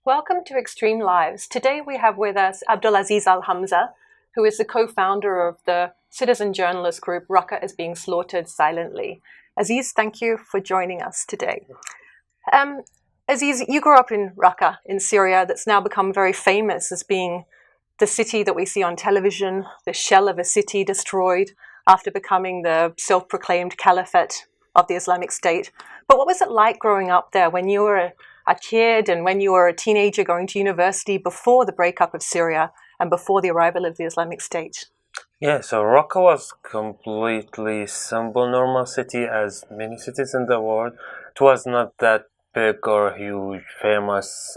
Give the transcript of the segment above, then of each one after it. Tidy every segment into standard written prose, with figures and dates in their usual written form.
Welcome to Extreme Lives. Today we have with us Abdalaziz Alhamza, who is the co-founder of the citizen journalist group Raqqa is being slaughtered silently. Aziz, thank you for joining us today. Aziz, you grew up in Raqqa in Syria, that's now become very famous as being the city that we see on television, the shell of a city destroyed after becoming the self-proclaimed caliphate of the Islamic State. But what was it like growing up there when you were a kid and when you were a teenager going to university before the breakup of Syria and before the arrival of the Islamic State? Yeah, so Raqqa was completely simple, normal city as many cities in the world. It was not that big or huge, famous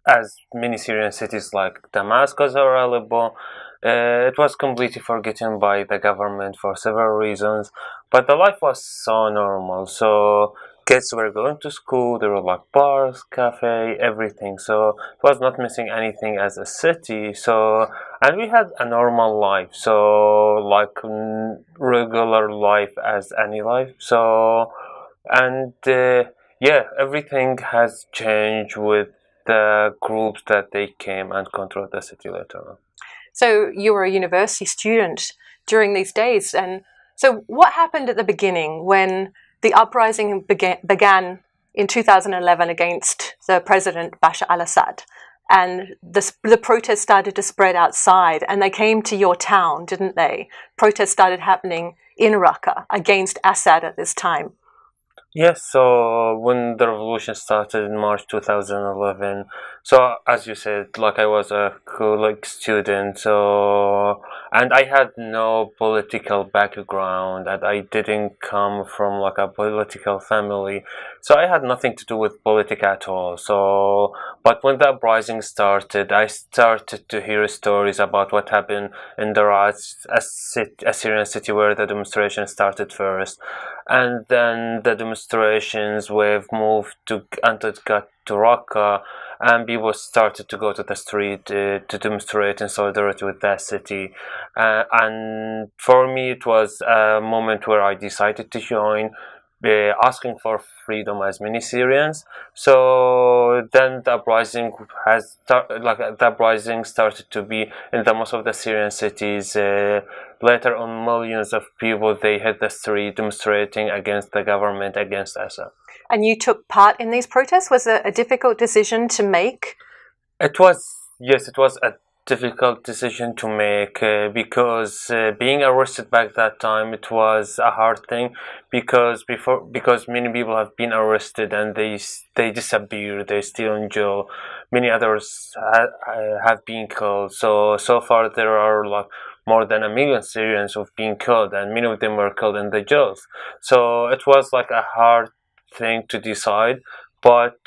as many Syrian cities like Damascus or Aleppo. It was completely forgotten by the government for several reasons, but the life was so normal. So kids were going to school, there were like bars, cafe, everything. So it was not missing anything as a city. So and we had a normal life, so like regular life as any life. So and yeah, everything has changed with the groups that they came and controlled the city later on. So you were a university student during these days. And so what happened at the beginning when the uprising began in 2011 against the president Bashar al-Assad? And the protests started to spread outside, and they came to your town, didn't they? Protests started happening in Raqqa against Assad at this time. Yes, so when the revolution started in March 2011, so as you said, like I was a college student, so and I had no political background and I didn't come from like a political family, so I had nothing to do with politics at all. So, but when the uprising started, I started to hear stories about what happened in the a Syrian city where the demonstration started first. And then the demonstrations wave moved to until it got to Raqqa, and people started to go to the street to demonstrate in solidarity with that city. And for me, it was a moment where I decided to join, asking for freedom as many Syrians. So then the uprising the uprising started to be in the most of the Syrian cities. Later on, millions of people they hit the street demonstrating against the government, against Assad. And you took part in these protests? Was it a difficult decision to make? It was, yes, it was a difficult decision to make because being arrested back that time, it was a hard thing because many people have been arrested and they disappear, they still in jail. Many others have been killed. So far there are like more than 1 million Syrians who've been killed, and many of them were killed in the jails. So it was like a hard thing to decide, but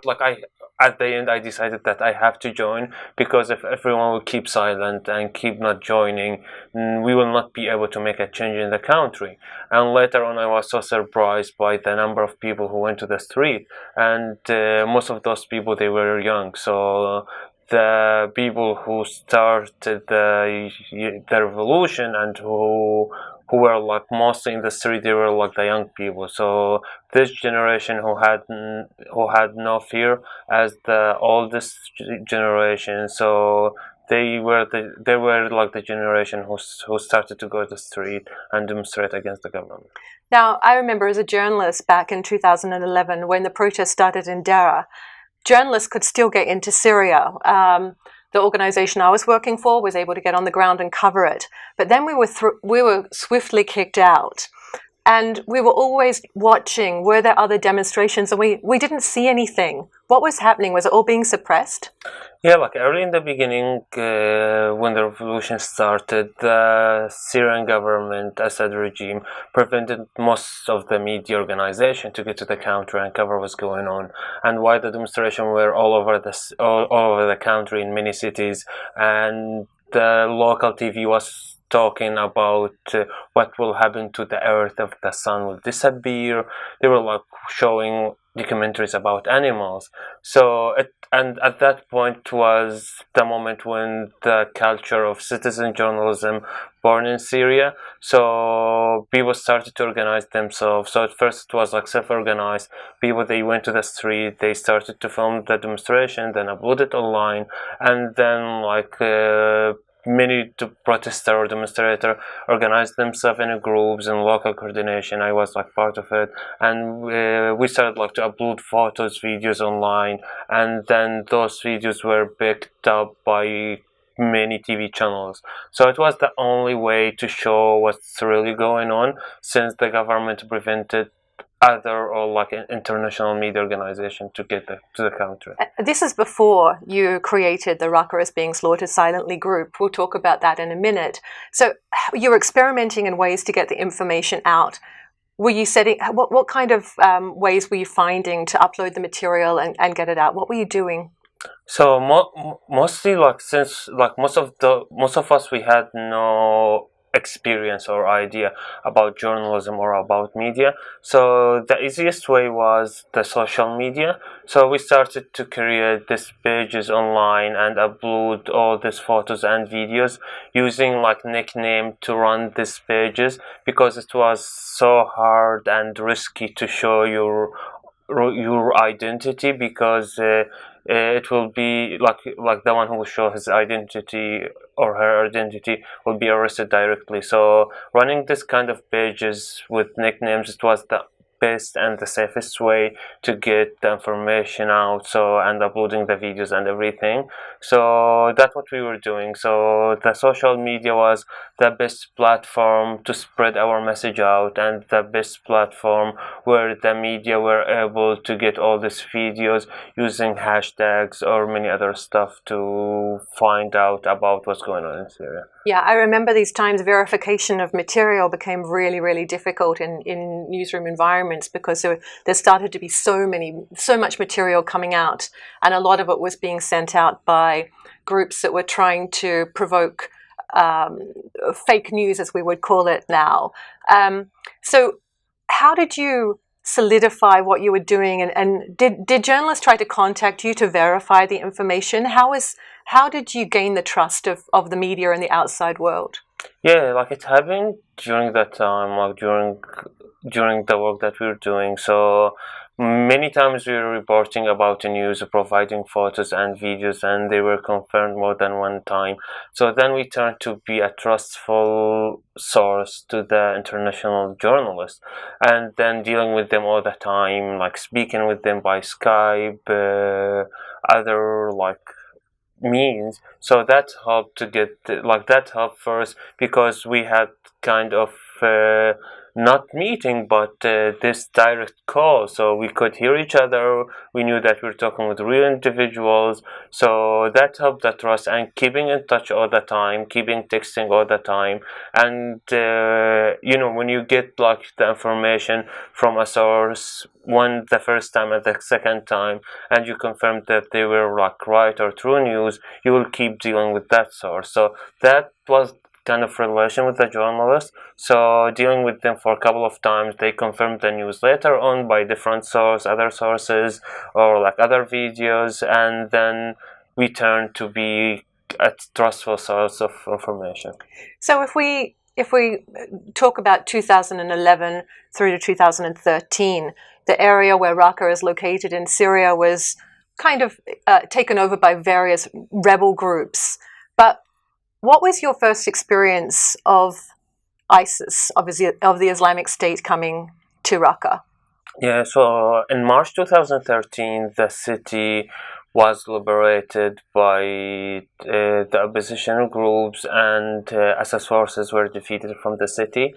like at the end I decided that I have to join, because if everyone will keep silent and keep not joining, we will not be able to make a change in the country. And later on I was so surprised by the number of people who went to the street, and most of those people they were young. So the people who started the revolution and who were like mostly in the street, they were like the young people. So this generation who had no fear as the oldest generation. So they were like the generation who started to go to the street and demonstrate against the government. Now, I remember as a journalist back in 2011 when the protest started in Daraa, journalists could still get into Syria. The organization I was working for was able to get on the ground and cover it. But then we were swiftly kicked out. And we were always watching, were there other demonstrations? And we didn't see anything. What was happening? Was it all being suppressed? Yeah, like early in the beginning, when the revolution started, the Syrian government, Assad regime, prevented most of the media organization to get to the country and cover what's going on. And why the demonstration were all over the country in many cities, and the local TV was talking about what will happen to the earth if the sun will disappear. They were like showing documentaries about animals. And at that point was the moment when the culture of citizen journalism born in Syria. So people started to organize themselves. So at first it was like self-organized people. They went to the street, they started to film the demonstration, then upload it online, and then like many protester or demonstrator organized themselves in groups and local coordination. I was like part of it, and we started like to upload photos, videos online, and then those videos were picked up by many TV channels. So it was the only way to show what's really going on, since the government prevented other or like an international media organization to get to the country. This is before you created the Raqqa is being slaughtered silently group. We'll talk about that in a minute. So you're experimenting in ways to get the information out. Were you setting, what kind of ways were you finding to upload the material and get it out? What were you doing? So mostly like, since like most of us, we had no experience or idea about journalism or about media, so the easiest way was the social media. So we started to create these pages online and upload all these photos and videos using like nickname to run these pages, because it was so hard and risky to show your identity, because it will be like the one who will show his identity or her identity will be arrested directly. So running this kind of pages with nicknames, it was the best and the safest way to get the information out, so, and uploading the videos and everything. So that's what we were doing. So the social media was the best platform to spread our message out, and the best platform where the media were able to get all these videos using hashtags or many other stuff to find out about what's going on in Syria. Yeah, I remember these times verification of material became really, really difficult in newsroom environments, because there started to be so much material coming out, and a lot of it was being sent out by groups that were trying to provoke fake news, as we would call it now. So how did you solidify what you were doing, and did journalists try to contact you to verify the information? How did you gain the trust of the media and the outside world? Yeah, like it happened during that time, like during the work that we were doing. So many times we were reporting about the news, providing photos and videos, and they were confirmed more than one time. So then we turned to be a trustful source to the international journalists, and then dealing with them all the time, like speaking with them by Skype, other like means. So that helped to get that helped first, because we had kind of not meeting, but this direct call, so we could hear each other. We knew that we were talking with real individuals, so that helped the trust, and keeping in touch all the time, keeping texting all the time. And when you get like the information from a source the first time and the second time, and you confirm that they were like right or true news, you will keep dealing with that source. So that was kind of relation with the journalist. So dealing with them for a couple of times, they confirmed the news later on by different other sources, or like other videos, and then we turned to be a trustful source of information. So if we talk about 2011 through to 2013, the area where Raqqa is located in Syria was kind of taken over by various rebel groups. But what was your first experience of ISIS, of the Islamic State, coming to Raqqa? Yeah, so in March 2013, the city was liberated by the opposition groups, and SS forces were defeated from the city.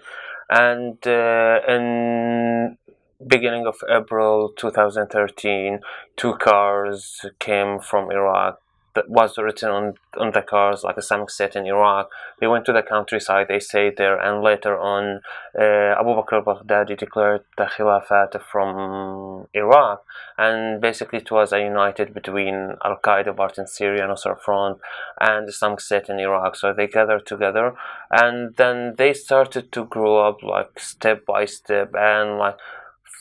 And in beginning of April 2013, two cars came from Iraq that was written on the cars, like Islamic State in Iraq. They went to the countryside, they stayed there, and later on Abu Bakr al-Baghdadi declared the Khilafat from Iraq, and basically it was a united between Al-Qaeda part in Syria, Nusra Front, and Islamic State in Iraq. So they gathered together, and then they started to grow up like step by step. And like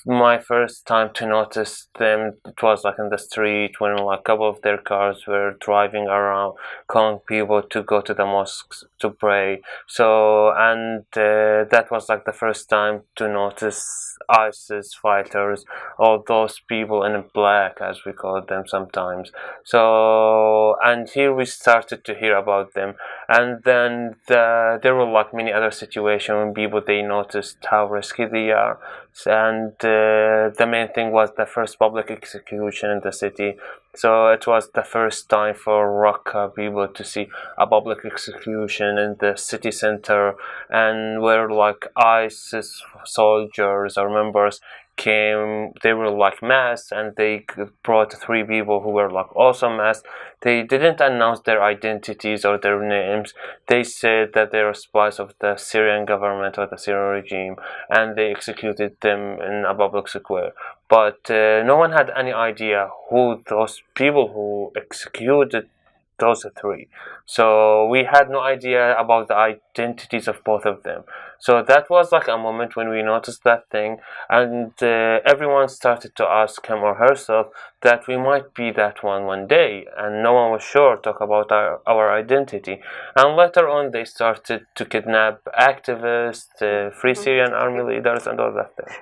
my first time to notice them, it was like in the street when like a couple of their cars were driving around, calling people to go to the mosques to pray. So and that was like the first time to notice ISIS fighters, or those people in black as we call them sometimes. So and here we started to hear about them, and then there were like many other situations when people, they noticed how risky they are. And the main thing was the first public execution in the city. So it was the first time for Raqqa people to see a public execution in the city center, and where like ISIS soldiers or members came, they were like masked, and they brought 3 people who were like also masked. They didn't announce their identities or their names. They said that they were spies of the Syrian government or the Syrian regime, and they executed them in a public square. But no one had any idea who those people who executed those 3. So we had no idea about the identities of both of them. So that was like a moment when we noticed that thing, and everyone started to ask him or herself that we might be that one day, and no one was sure to talk about our identity. And later on they started to kidnap activists, Free Syrian Army leaders, and all that thing.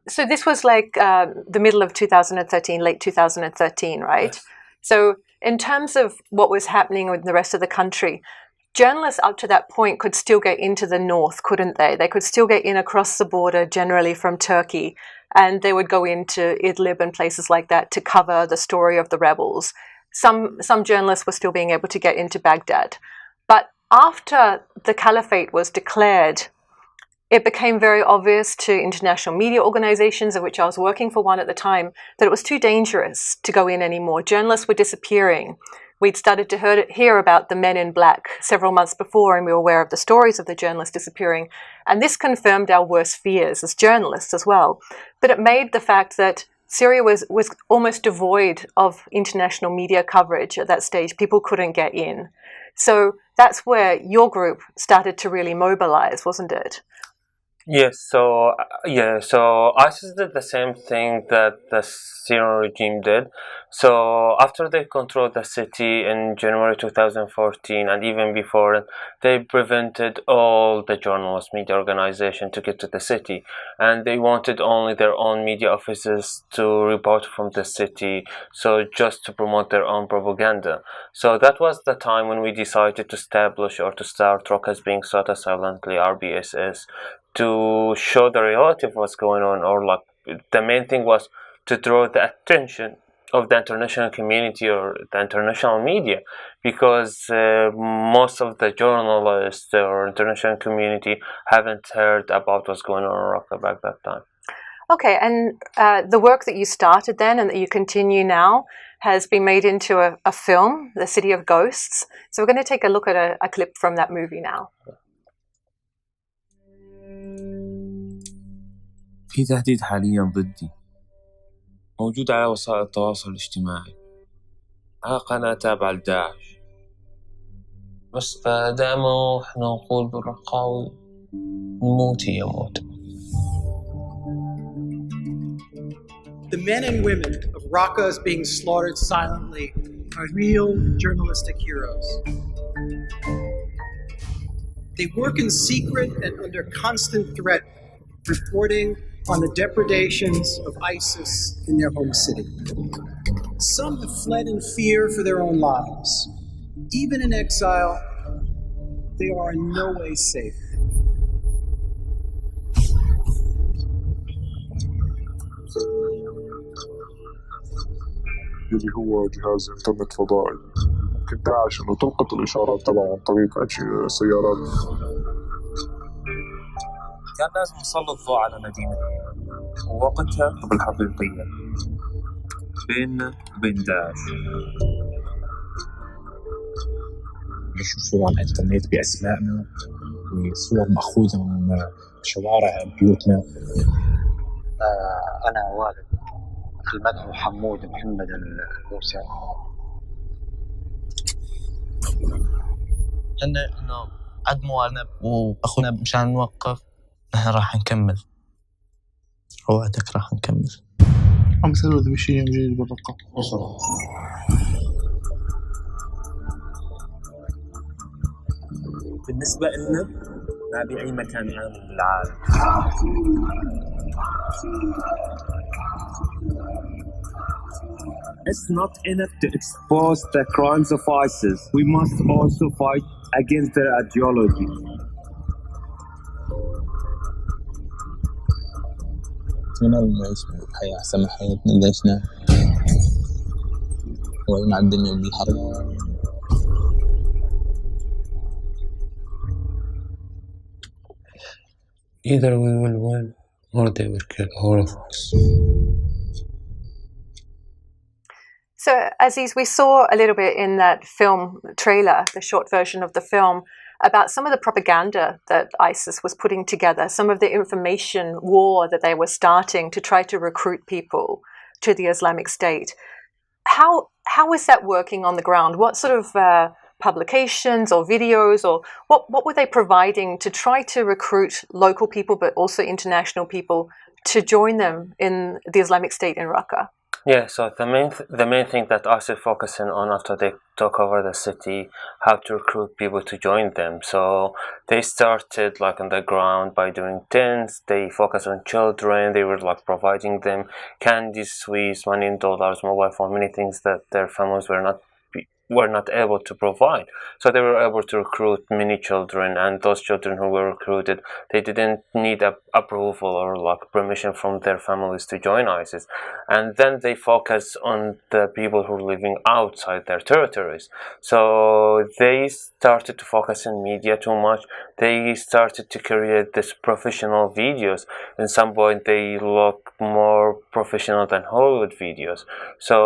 So this was like the middle of 2013, late 2013, right? Yes. So in terms of what was happening with the rest of the country, journalists up to that point could still get into the north, couldn't they? They could still get in across the border, generally from Turkey, and they would go into Idlib and places like that to cover the story of the rebels. Some journalists were still being able to get into Baghdad. But after the caliphate was declared, it became very obvious to international media organizations, of which I was working for one at the time, that it was too dangerous to go in anymore. Journalists were disappearing. We'd started to hear about the men in black several months before, and we were aware of the stories of the journalists disappearing. And this confirmed our worst fears as journalists as well. But it made the fact that Syria was almost devoid of international media coverage at that stage. People couldn't get in. So that's where your group started to really mobilize, wasn't it? Yes, so ISIS did the same thing that the Syrian regime did. So after they controlled the city in January 2014, and even before, they prevented all the journalists, media organizations to get to the city, and they wanted only their own media offices to report from the city, so just to promote their own propaganda. So that was the time when we decided to establish or to start Raqqa is being sought silently, RBSS, to show the reality of what's going on, or like the main thing was to draw the attention of the international community or the international media, because most of the journalists or international community haven't heard about what's going on in Raqqa back that time. Okay, and the work that you started then and that you continue now has been made into a film, The City of Ghosts. So we're going to take a look at a clip from that movie now. في تهديد حاليا ضدي موجود على وسائل التواصل الاجتماعي، على قناة تابعة لداعش، بس دائما احنا نقول بالرقاوي نموت يموت. The men and women of Raqqa is being slaughtered silently are real journalistic heroes. They work in secret and under constant threat, reporting on the depredations of ISIS in their home city. Some have fled in fear for their own lives. Even in exile, they are in no way safe. اللي هو جهاز انترنت فضائي ممكن داعش انه تلقط الاشارات تبعه عن طريق سيارات. كان لازم نسلط الضوء على مدينتنا ووقتها بالحقيقية بيننا وبين داعش. بيشوفوه على الإنترنت بأسمائنا وصور مأخوذة من شوارع بيوتنا. أنا والد المدعو حمود محمد الموسى. إنه عدموا علينا وأخونا مشان نوقف. نحن راح نكمل، وعدك راح نكمل. عم يسألوا إذا بشي يوم جديد بالرقة. بالنسبة لنا ما بأي مكان آمن بالعالم. It's not enough to expose the crimes of ISIS. We must also fight against their ideology. أتمنى نعيش حياة أحسن من حياتنا اللي عشناها ومع الدنيا بالحرب. Either we will win or they will kill all of us. So, Aziz, we saw a little bit in that film trailer, the short version of the film, about some of the propaganda that ISIS was putting together, some of the information war that they were starting to try to recruit people to the Islamic State. How is that working on the ground? What sort of publications or videos, or what were they providing to try to recruit local people but also international people to join them in the Islamic State in Raqqa? Yeah, so the main thing that ISIS focusing on after they took over the city, how to recruit people to join them. So they started like on the ground by doing tents. They focused on children. They were like providing them candies, sweets, money in dollars, mobile phone, many things that their families were not able to provide. So they were able to recruit many children, and those children who were recruited, they didn't need approval or like permission from their families to join ISIS. And then they focus on the people who are living outside their territories. So they started to focus on media too much. They started to create this professional videos. At some point they look more professional than Hollywood videos. So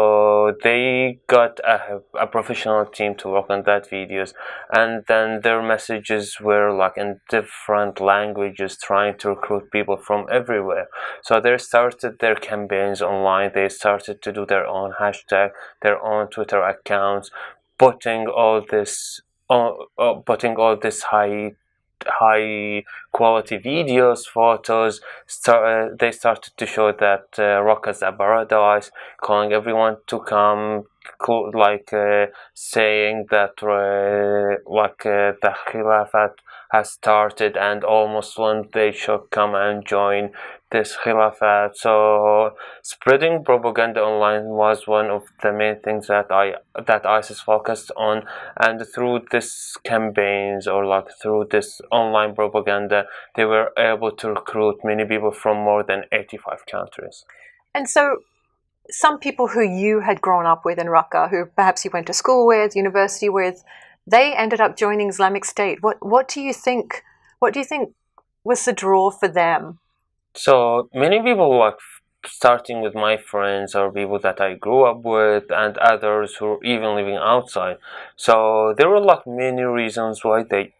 they got a professional team to work on that videos, and then their messages were like in different languages, trying to recruit people from everywhere. So they started their campaigns online. They started to do their own hashtag, their own Twitter accounts, putting all this high quality videos, photos. They started to show that Raqqa is a paradise, calling everyone to come, saying that the Khilafat has started and all Muslims, they should come and join this Khilafat. So spreading propaganda online was one of the main things that ISIS focused on, and through this campaigns or like through this online propaganda, they were able to recruit many people from more than 85 countries. And so some people who you had grown up with in Raqqa, who perhaps you went to school with, university with, they ended up joining Islamic State. What do you think was the draw for them? So many people, like starting with my friends or people that I grew up with, and others who were even living outside. So there were like many reasons why they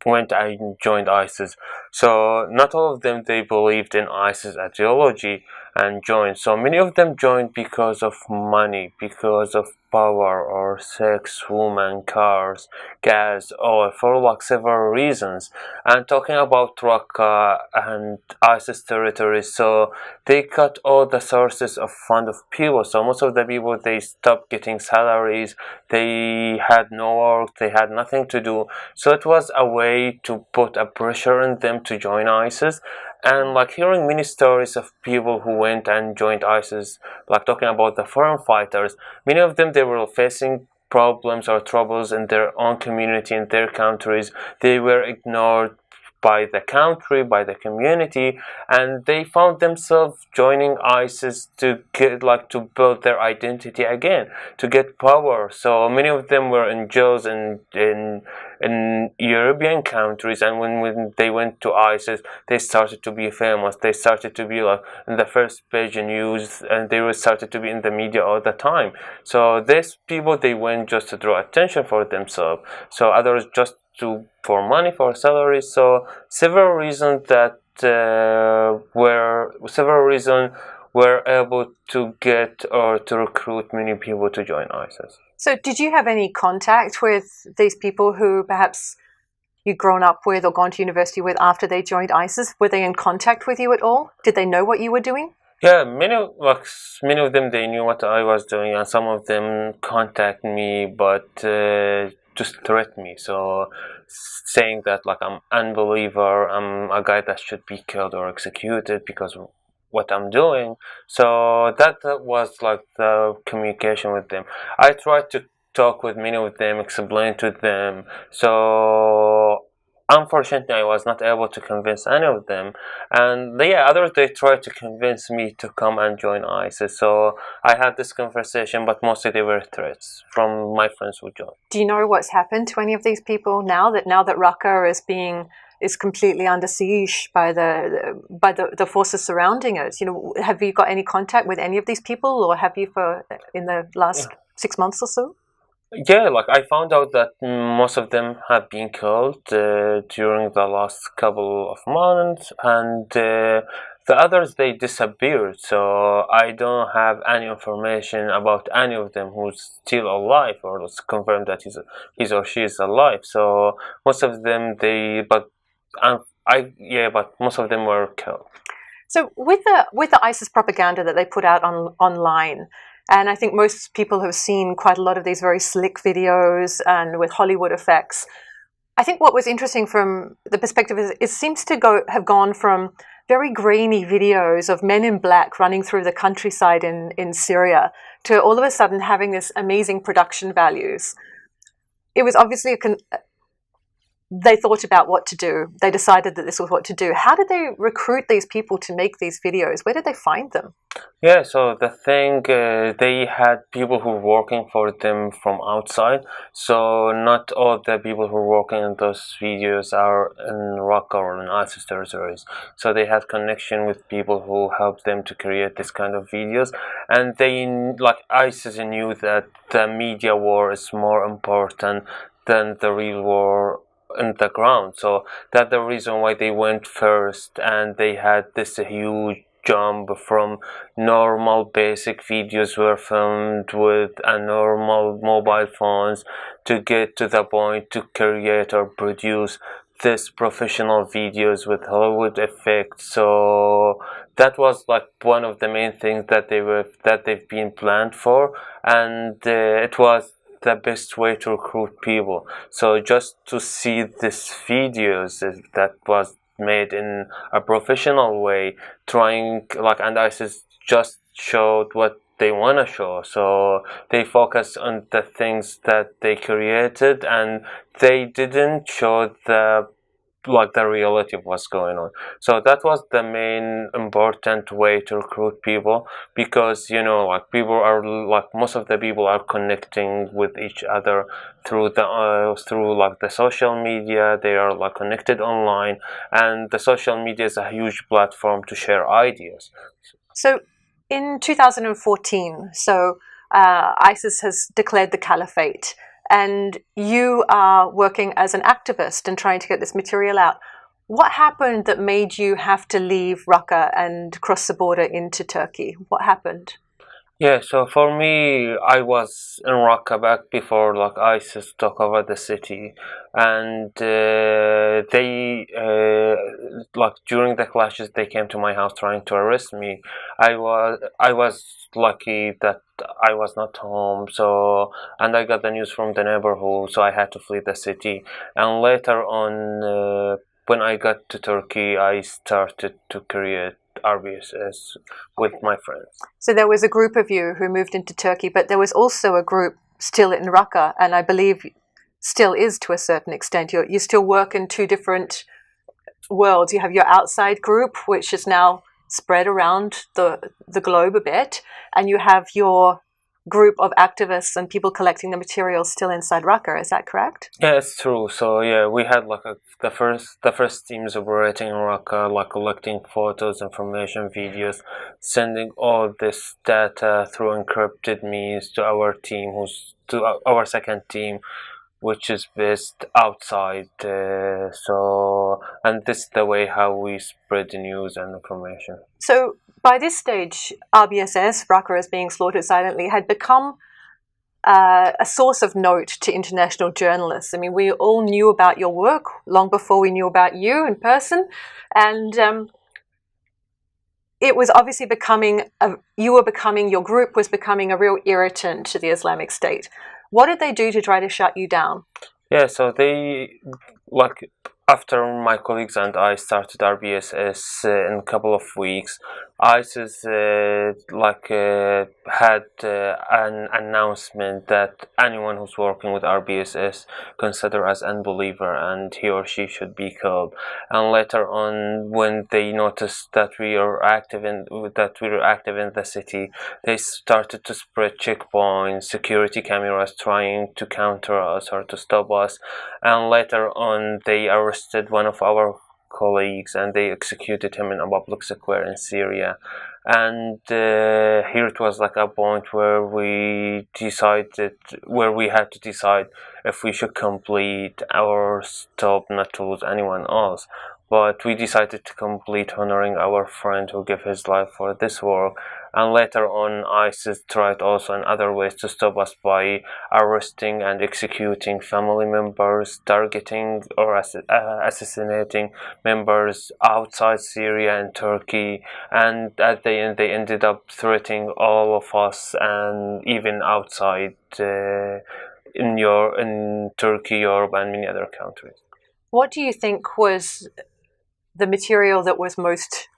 went and joined ISIS. So not all of them, they believed in ISIS ideology and joined. So many of them joined because of money, because of power or sex, women, cars, gas, or for like several reasons. And talking about Raqqa and ISIS territories, so they cut all the sources of fund of people. So most of the people, they stopped getting salaries, they had no work, they had nothing to do. So it was a way to put a pressure on them to join ISIS. And like hearing many stories of people who went and joined ISIS, like talking about the foreign fighters, many of them, they were facing problems or troubles in their own community, in their countries. They were ignored by the country, by the community, and they found themselves joining ISIS to get to build their identity again, to get power. So many of them were in jails in European countries, and when they went to ISIS, they started to be famous. They started to be in the first page in news, and they were started to be in the media all the time. So these people, they went just to draw attention for themselves. So others just for money, for salaries. So several reasons were able to get or to recruit many people to join ISIS. So did you have any contact with these people who perhaps you'd grown up with or gone to university with after they joined ISIS? Were they in contact with you at all? Did they know what you were doing? Yeah, many of them, they knew what I was doing, and some of them contact me, but just threat me. So saying that I'm unbeliever, I'm a guy that should be killed or executed because of what I'm doing. So that was the communication with them. I tried to talk with many of them, explain to them. So unfortunately, I was not able to convince any of them, and others, they tried to convince me to come and join ISIS. So I had this conversation, but mostly they were threats from my friends who joined. Do you know what's happened to any of these people now that Raqqa is completely under siege by the forces surrounding it? Have you got any contact with any of these people, or have you in the last 6 months or so? Yeah, I found out that most of them have been killed during the last couple of months, and the others, they disappeared. So I don't have any information about any of them who's still alive, or it's confirmed that he's or she is alive. So most of them, but most of them were killed. So with the ISIS propaganda that they put out online, and I think most people have seen quite a lot of these very slick videos and with Hollywood effects, I think what was interesting from the perspective is it seems to have gone from very grainy videos of men in black running through the countryside in Syria to all of a sudden having this amazing production values. It was obviously they thought about what to do. They decided that this was what to do. How did they recruit these people to make these videos? Where did they find them? Yeah, so the thing, they had people who were working for them from outside. So not all the people who were working in those videos are in Raqqa or in ISIS territories. So they had connection with people who helped them to create this kind of videos. And ISIS knew that the media war is more important than the real war in the ground. So that's the reason why they went first, and they had this huge jump from normal basic videos were filmed with a normal mobile phones to get to the point to create or produce this professional videos with Hollywood effects. So that was one of the main things that they've been planned for, and it was the best way to recruit people. So just to see these videos that was made in a professional way, and ISIS just showed what they want to show. So they focused on the things that they created, and they didn't show the reality of what's going on. So that was the main important way to recruit people, because people are most of the people are connecting with each other through the social media. They are connected online, and the social media is a huge platform to share ideas. So in 2014, ISIS has declared the caliphate, and you are working as an activist and trying to get this material out. What happened that made you have to leave Raqqa and cross the border into Turkey? What happened? Yeah, so for me, I was in Raqqa back before ISIS took over the city, and they during the clashes they came to my house trying to arrest me. I was lucky that I was not home, and I got the news from the neighborhood, so I had to flee the city. And later on, when I got to Turkey, I started to create RBSS with my friends. So there was a group of you who moved into Turkey, but there was also a group still in Raqqa, and I believe still is to a certain extent. You still work in two different worlds. You have your outside group, which is now spread around the globe a bit, and you have your group of activists and people collecting the materials still inside Raqqa. Is that correct? Yeah, it's true. So yeah, we had like the first teams operating in Raqqa, like collecting photos, information, videos, sending all this data through encrypted means to our team, our second team, which is based outside. And this is the way how we spread the news and information. So by this stage, RBSS, Raqqa is being slaughtered silently, had become a source of note to international journalists. I mean, we all knew about your work long before we knew about you in person, and it was obviously your group was becoming a real irritant to the Islamic State. What did they do to try to shut you down? Yeah, so they, like, after my colleagues and I started RBSS in a couple of weeks, ISIS had an announcement that anyone who's working with RBSS consider as unbeliever and he or she should be killed. And later on, when they noticed that we were active in the city, they started to spread checkpoints, security cameras trying to counter us or to stop us. And later on, they arrested one of our colleagues and they executed him in a public square in Syria. And here it was like a point where we had to decide if we should complete or stop, not to lose anyone else. But we decided to complete, honoring our friend who gave his life for this work. And later on, ISIS tried also in other ways to stop us by arresting and executing family members, targeting or assassinating members outside Syria and Turkey. And at the end, they ended up threatening all of us, and even outside in Turkey, Europe, and many other countries. What do you think was the material that was most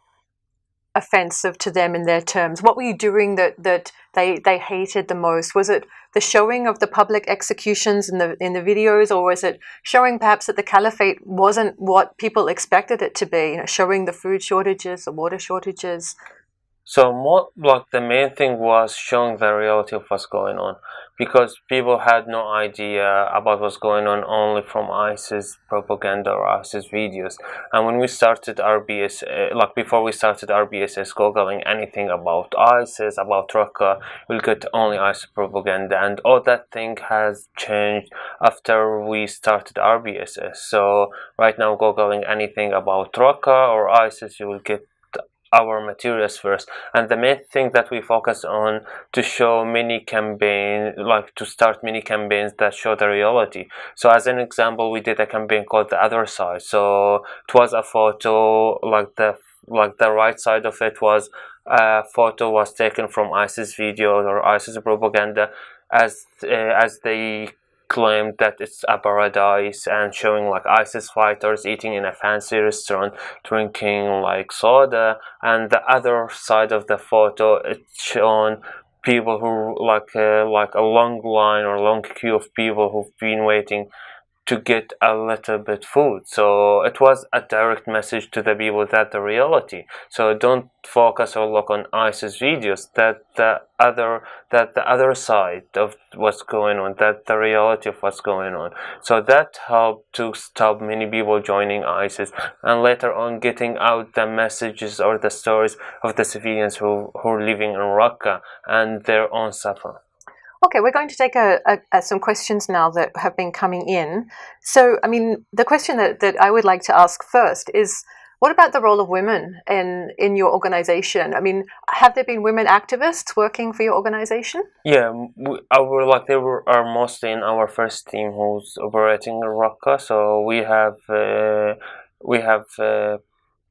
offensive to them in their terms? What were you doing that they hated the most? Was it the showing of the public executions in the videos, or was it showing perhaps that the caliphate wasn't what people expected it to be? You know, showing the food shortages, the water shortages. So the main thing was showing the reality of what's going on, because people had no idea about what's going on only from ISIS propaganda or ISIS videos. And when we started RBSS, before we started RBSS, googling anything about ISIS, about Raqqa, we'll get only ISIS propaganda. And all that thing has changed after we started RBSS. So right now, googling anything about Raqqa or ISIS, you will get our materials first. And the main thing that we focus on to show to start many campaigns that show the reality. So as an example, we did a campaign called The Other Side. So it was a photo, the right side of it was a photo was taken from ISIS videos or ISIS propaganda, as they claimed that it's a paradise, and showing ISIS fighters eating in a fancy restaurant, drinking soda. And the other side of the photo, it's shown people who a long line or long queue of people who've been waiting to get a little bit food. So it was a direct message to the people that the reality. So don't focus or look on ISIS videos, that the other side of what's going on, that the reality of what's going on. So that helped to stop many people joining ISIS, and later on getting out the messages or the stories of the civilians who are living in Raqqa and their own suffering. Okay, we're going to take some questions now that have been coming in. So, I mean, the question that I would like to ask first is, what about the role of women in your organization? I mean, have there been women activists working for your organization? Yeah, they are mostly in our first team who's operating in Raqqa. So we have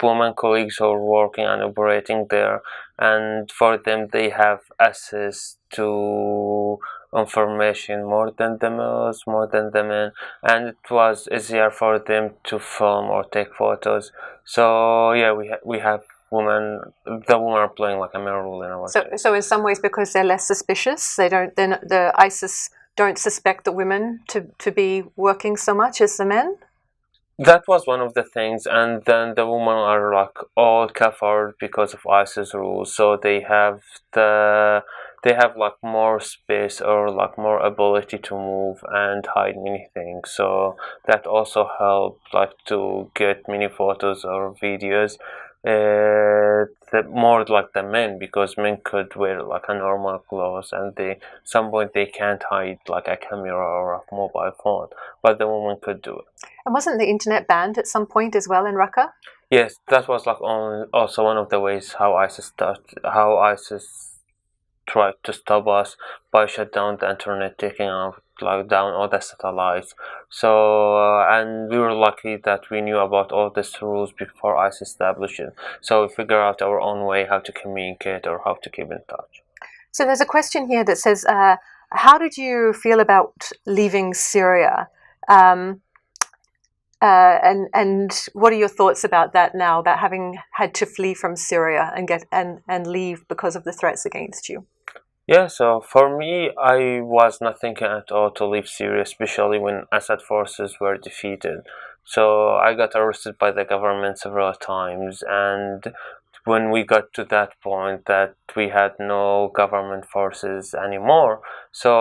women colleagues who are working and operating there, and for them they have access to information more than the males, more than the men, and it was easier for them to film or take photos. So yeah, we have women. The women are playing a main role in our team. So in some ways, because they're less suspicious, the ISIS don't suspect the women to be working so much as the men? That was one of the things, and then the women are like all covered because of ISIS rules, so they have like more space or like more ability to move and hide many things. So that also helped like to get many photos or videos. More like the men, because men could wear like a normal clothes, and they some point they can't hide like a camera or a mobile phone, but the woman could do it. And wasn't the internet banned at some point as well in Raqqa? Yes, that was like also one of the ways how ISIS tried to stop us by shut down the internet, taking out like down all the satellites. So and we were lucky that we knew about all these rules before ISIS established it. So we figure out our own way how to communicate or how to keep in touch. So there's a question here that says, how did you feel about leaving Syria? And what are your thoughts about that now, about having had to flee from Syria and leave because of the threats against you? Yeah, so for me, I was not thinking at all to leave Syria, especially when Assad forces were defeated. So I got arrested by the government several times, and when we got to that point that we had no government forces anymore, so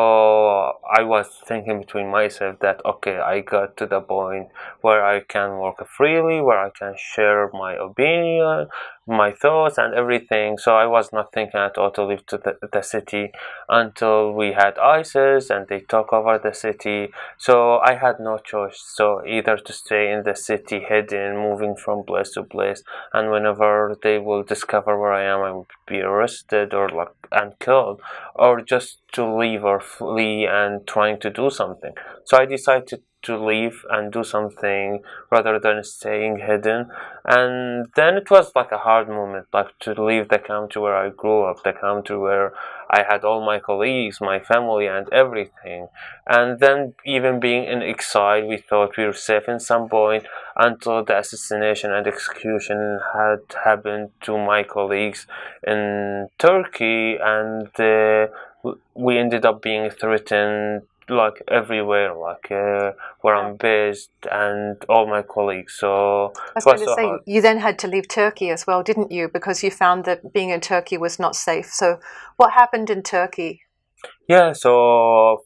I was thinking between myself that okay, I got to the point where I can work freely, where I can share my opinion, my thoughts and everything. So I was not thinking at all to leave to the city until we had ISIS and they took over the city. So I had no choice, so either to stay in the city hidden, moving from place to place, and whenever they will discover where I am, I would be arrested or like and killed, or just to leave or flee and trying to do something. So I decided to leave and do something rather than staying hidden. And then it was like a hard moment, like to leave the country where I grew up, the country where I had all my colleagues, my family and everything. And then even being in exile, we thought we were safe in some point until the assassination and execution had happened to my colleagues in Turkey, and we ended up being threatened like everywhere, like where I'm based and all my colleagues. So I was going to say, you then had to leave Turkey as well, didn't you? Because you found that being in Turkey was not safe. So what happened in Turkey? So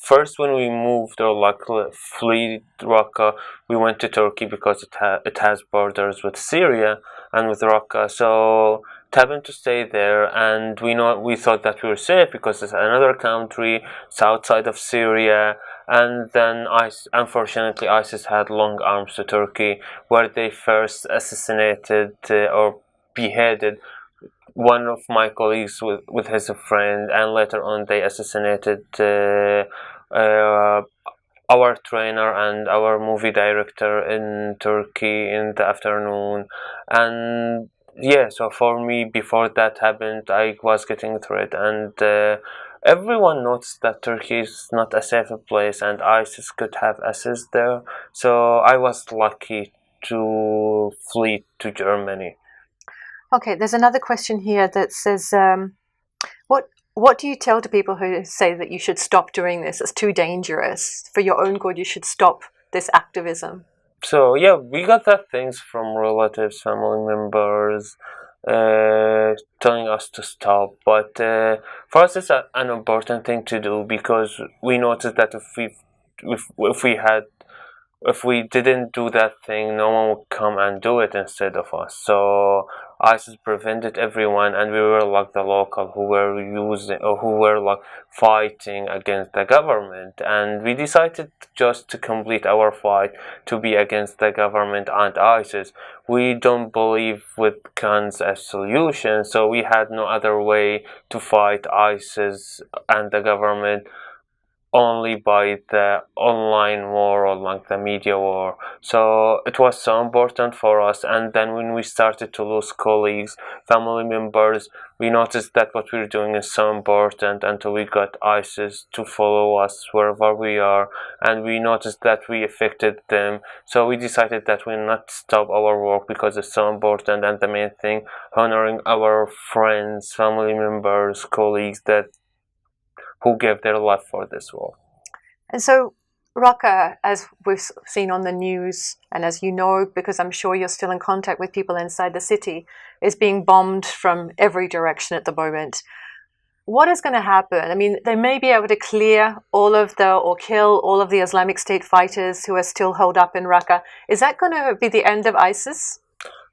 first when we moved or like fled Raqqa, we went to Turkey because it has borders with Syria and with Raqqa. So it happened to stay there, and we thought that we were safe because it's another country, it's outside of Syria. And then unfortunately ISIS had long arms to Turkey, where they first assassinated or beheaded one of my colleagues with his friend, and later on they assassinated our trainer and our movie director in Turkey in the afternoon. And yeah, so for me, before that happened, I was getting threat, and everyone noticed that Turkey is not a safe place and ISIS could have access there. So I was lucky to flee to Germany. Okay, there's another question here that says, what do you tell to people who say that you should stop doing this? It's too dangerous. For your own good, you should stop this activism. So yeah, we got that things from relatives, family members, telling us to stop. But for us, it's an important thing to do, because we noticed that if we didn't do that thing, no one would come and do it instead of us. So ISIS prevented everyone, and we were like the local who were using or who were like fighting against the government. And we decided just to complete our fight to be against the government and ISIS. We don't believe with guns as solution, so we had no other way to fight ISIS and the government, only by the online war or like the media war. So it was so important for us. And then when we started to lose colleagues, family members, we noticed that what we were doing is so important until we got ISIS to follow us wherever we are, and we noticed that we affected them. So we decided that we'll not stop our work because it's so important, and the main thing, honoring our friends, family members, colleagues that who gave their life for this war. And so Raqqa, as we've seen on the news, and as you know, because I'm sure you're still in contact with people inside the city, is being bombed from every direction at the moment. What is going to happen? I mean, they may be able to clear or kill all of the Islamic State fighters who are still held up in Raqqa. Is that going to be the end of ISIS?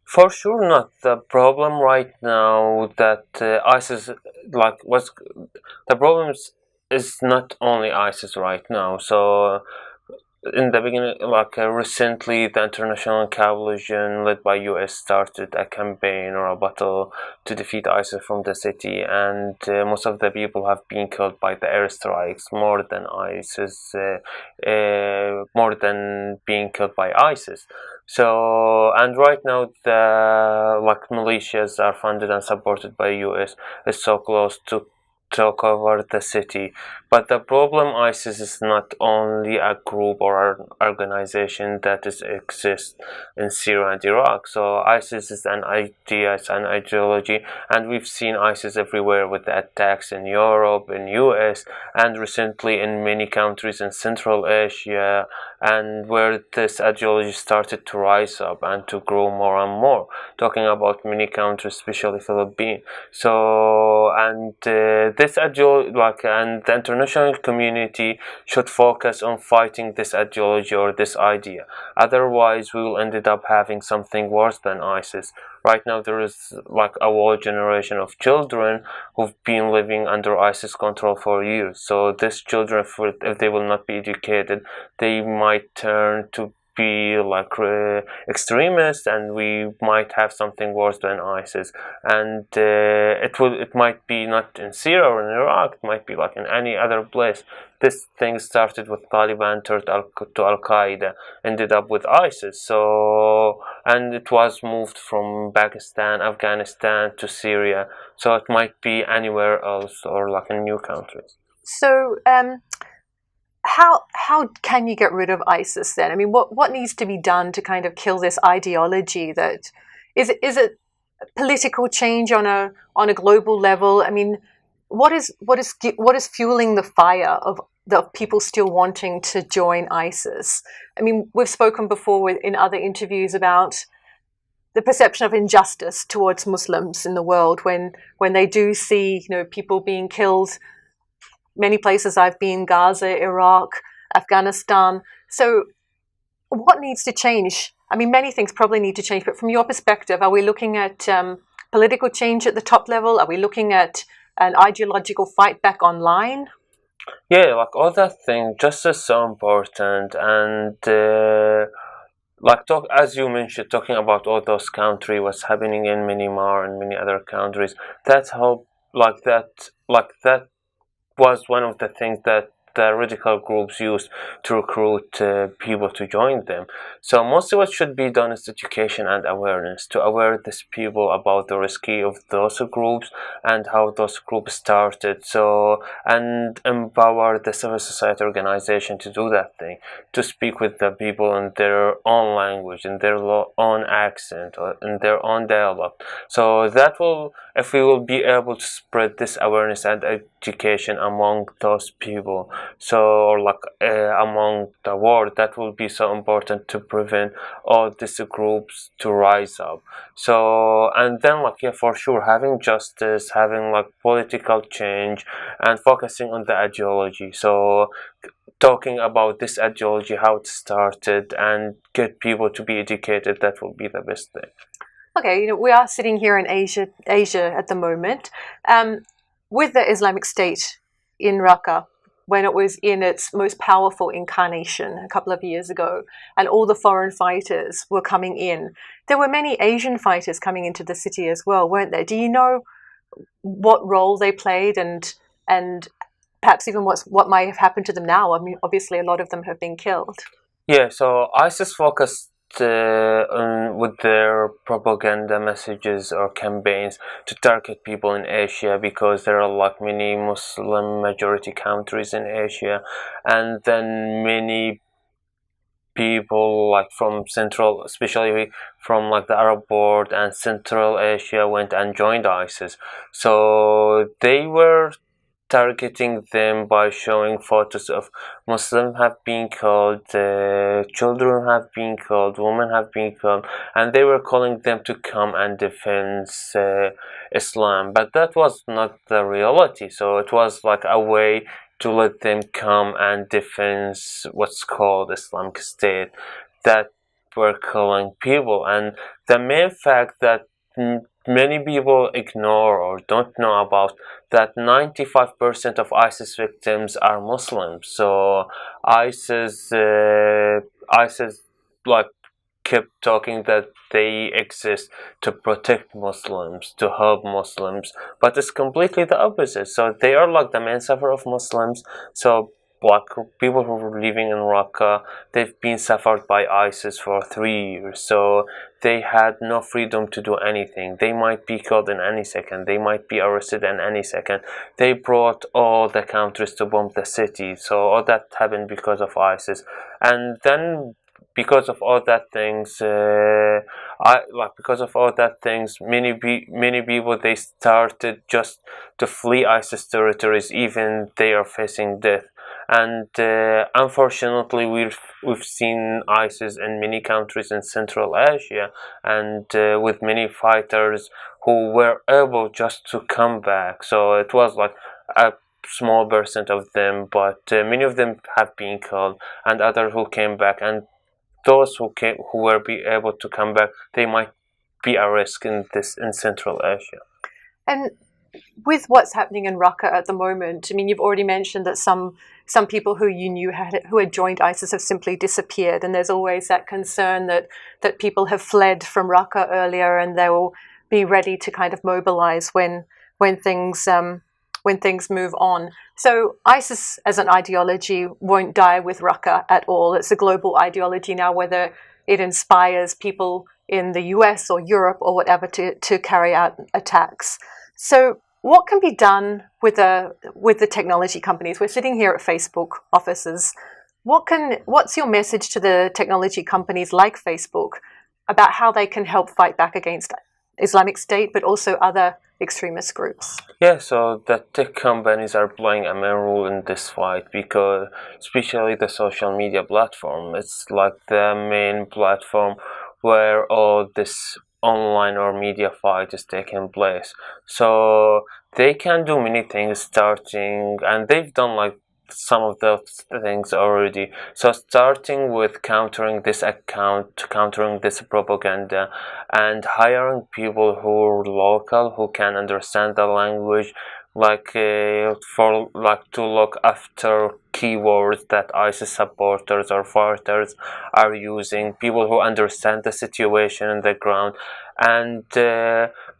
For sure not. The problem right now that ISIS, the problem is not only ISIS right now. So in the beginning, recently, the international coalition led by US started a campaign or a battle to defeat ISIS from the city, and most of the people have been killed by the airstrikes more than ISIS, more than being killed by ISIS. So, and right now the militias are funded and supported by US is so close to cover the city. But the problem ISIS is not only a group or an organization that exists in Syria and Iraq. So ISIS is an idea, it's an ideology, and we've seen ISIS everywhere with the attacks in Europe, in US, and recently in many countries in Central Asia, and where this ideology started to rise up and to grow more and more. Talking about many countries, especially Philippines. So, and this ideology, and the international community should focus on fighting this ideology or this idea. Otherwise, we will end up having something worse than ISIS. Right now, there is a whole generation of children who've been living under ISIS control for years. So these children, if they will not be educated, they might turn to be extremists, and we might have something worse than ISIS. And it might be not in Syria or in Iraq, it might be in any other place. This thing started with Taliban, turned to Al-Qaeda, ended up with ISIS. So, and it was moved from Pakistan, Afghanistan to Syria. So it might be anywhere else or in new countries. So, how can you get rid of ISIS then? I mean, what needs to be done to kind of kill this ideology? That is it political change on a global level? I mean, what is fueling the fire of the people still wanting to join ISIS? I mean, we've spoken before in other interviews about the perception of injustice towards Muslims in the world when they do see people being killed. Many places I've been, Gaza, Iraq, Afghanistan. So what needs to change? I mean, many things probably need to change, but from your perspective, are we looking at political change at the top level? Are we looking at an ideological fight back online? Yeah, all that thing just is so important. And as you mentioned, talking about all those countries, what's happening in Myanmar and many other countries, that was one of the things that the radical groups used to recruit people to join them. So mostly what should be done is education and awareness, to aware these people about the risky of those groups and how those groups started. So, and empower the civil society organization to do that thing, to speak with the people in their own language, in their own accent, or in their own dialect. So that will, if we will be able to spread this awareness and education among those people, among the world, that will be so important to prevent all these groups to rise up. So, and then for sure, having justice, having political change, and focusing on the ideology. So talking about this ideology, how it started, and get people to be educated, that will be the best thing. Okay, we are sitting here in Asia at the moment, with the Islamic State in Raqqa, when it was in its most powerful incarnation a couple of years ago, and all the foreign fighters were coming in. There were many Asian fighters coming into the city as well, weren't there? Do you know what role they played, and perhaps even what might have happened to them now? I mean, obviously a lot of them have been killed. Yeah, so ISIS focused with their propaganda messages or campaigns to target people in Asia, because there are many Muslim majority countries in Asia, and then many people from Central, especially from the Arab world and Central Asia, went and joined ISIS. So they were targeting them by showing photos of Muslims have been killed, children have been killed, women have been killed, and they were calling them to come and defend Islam. But that was not the reality. So it was like a way to let them come and defend what's called Islamic State, that were killing people. And the main fact that many people ignore or don't know about, that 95% of ISIS victims are Muslims. So ISIS like kept talking that they exist to protect Muslims, to help Muslims, but it's completely the opposite. So they are like the main sufferer of Muslims. So like people who were living in Raqqa, they've been suffered by ISIS for 3 years, so they had no freedom to do anything. They might be killed in any second, they might be arrested in any second. They brought all the countries to bomb the city, so all that happened because of ISIS. And then because of all that things, many people, they started just to flee ISIS territories, even they are facing death. And unfortunately, we've seen ISIS in many countries in Central Asia, and with many fighters who were able just to come back. So it was like a small percent of them, but many of them have been killed, and others who came back. And those who were able to come back, they might be a risk in Central Asia. And with what's happening in Raqqa at the moment, I mean, you've already mentioned that some people who you knew who had joined ISIS have simply disappeared, and there's always that concern that people have fled from Raqqa earlier, and they will be ready to kind of mobilize when things move on. So ISIS as an ideology won't die with Raqqa at all. It's a global ideology now, whether it inspires people in the US or Europe or whatever to carry out attacks. So what can be done with the technology companies? We're sitting here at Facebook offices. What's your message to the technology companies like Facebook about how they can help fight back against Islamic State, but also other extremist groups? Yeah, so the tech companies are playing a main role in this fight, because especially the social media platform, it's like the main platform where all this online or media fight is taking place. So they can do many things, starting, and they've done like some of those things already. So starting with countering this account, countering this propaganda, and hiring people who are local, who can understand the language, like to look after keywords that ISIS supporters or fighters are using, people who understand the situation on the ground, and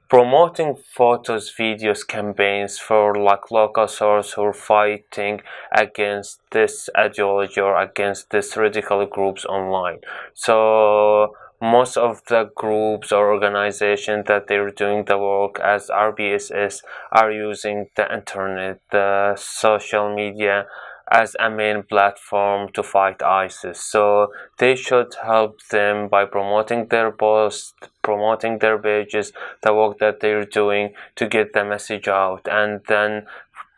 promoting photos, videos, campaigns for like local sources who are fighting against this ideology or against this radical groups online. So most of the groups or organizations that they're doing the work as RBSS are using the internet, the social media as a main platform to fight ISIS. So they should help them by promoting their posts, promoting their pages, the work that they're doing to get the message out. And then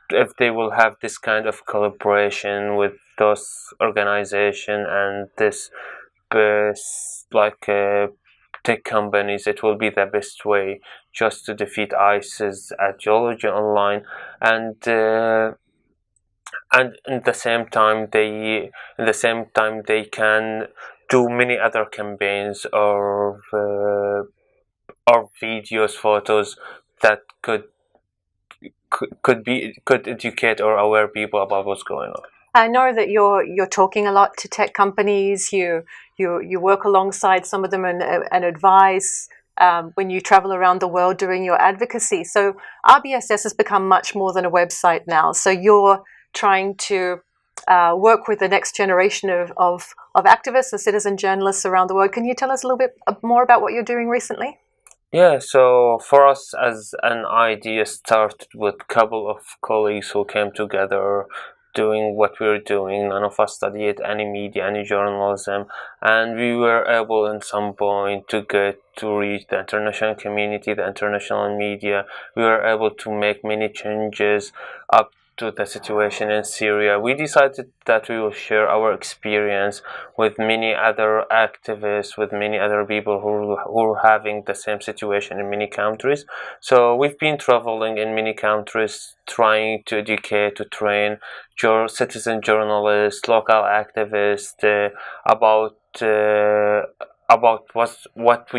if they will have this kind of collaboration with those organizations and this tech companies, it will be the best way just to defeat ISIS ideology online. And in the same time they can do many other campaigns or videos, photos that could educate or aware people about what's going on. I know that you're talking a lot to tech companies. You work alongside some of them and advise when you travel around the world doing your advocacy. So RBSS has become much more than a website now. So you're trying to work with the next generation of activists and citizen journalists around the world. Can you tell us a little bit more about what you're doing recently? Yeah, so for us, as an idea started with a couple of colleagues who came together doing what we were doing. None of us studied any media, any journalism, and we were able in some point to reach the international community, the international media. We were able to make many changes up to the situation in Syria, we decided that we will share our experience with many other activists, with many other people who are having the same situation in many countries. So we've been traveling in many countries, trying to educate, to train citizen journalists, local activists about what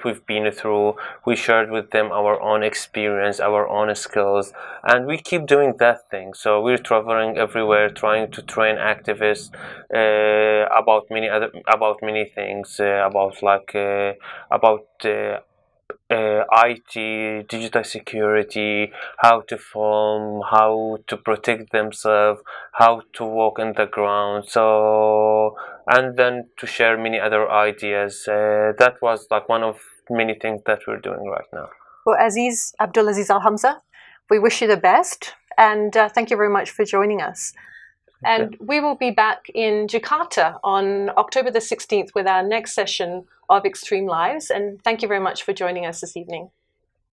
we've been through. We shared with them our own experience, our own skills, and we keep doing that thing. So we're traveling everywhere, trying to train activists about many things, IT, digital security, how to film, how to protect themselves, how to walk in the ground. So, and then to share many other ideas. That was like one of many things that we're doing right now. Well, Aziz, Abdalaziz Alhamza, we wish you the best, and thank you very much for joining us. And we will be back in Jakarta on October the 16th with our next session of Extreme Lives. And thank you very much for joining us this evening.